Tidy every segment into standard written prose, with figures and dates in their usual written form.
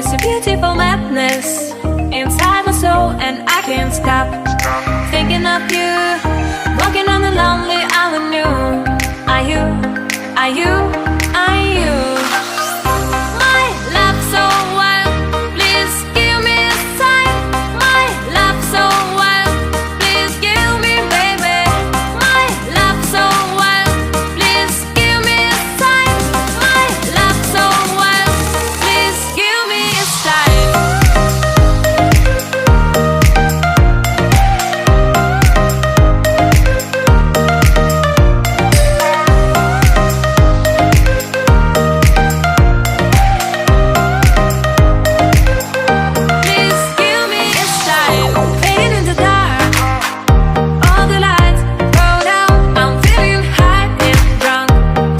There's a beautiful madness inside my soul, and I can't stop thinking of you. Walking on the lonely avenue. Are you, are you, are you my love so wild? Please give me a sign. My love so wild. Please give me, baby. My love so wild. Please give me a sign. My love so wild. Please give me a sign. Please give me a sign. Fading in the dark, all the lights go down. I'm feeling high and drunk.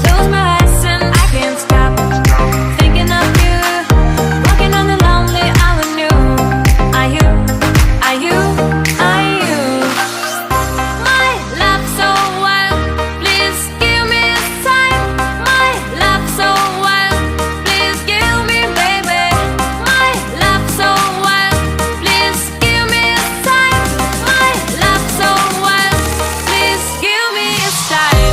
Close my eyes and I can't stop thinking of you. Walking on the lonely avenue. Are you, are you, are you my love so wild? Please give me a sign. My love so wild. Please give me, baby. My love so wild. Please give me a sign. My love so wild. Please give me a sign.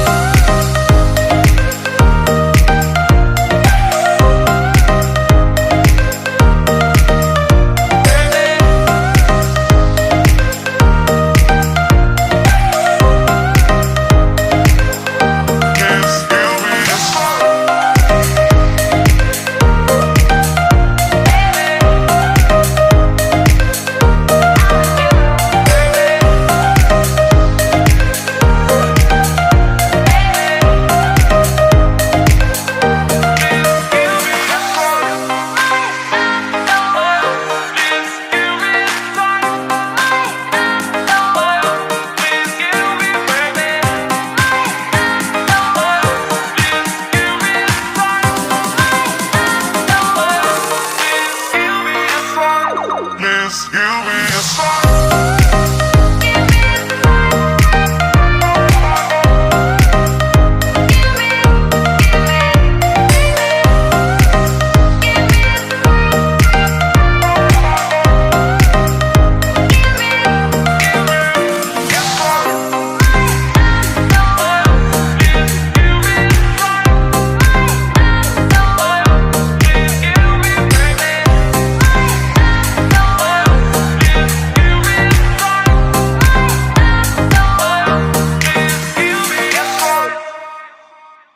Please give me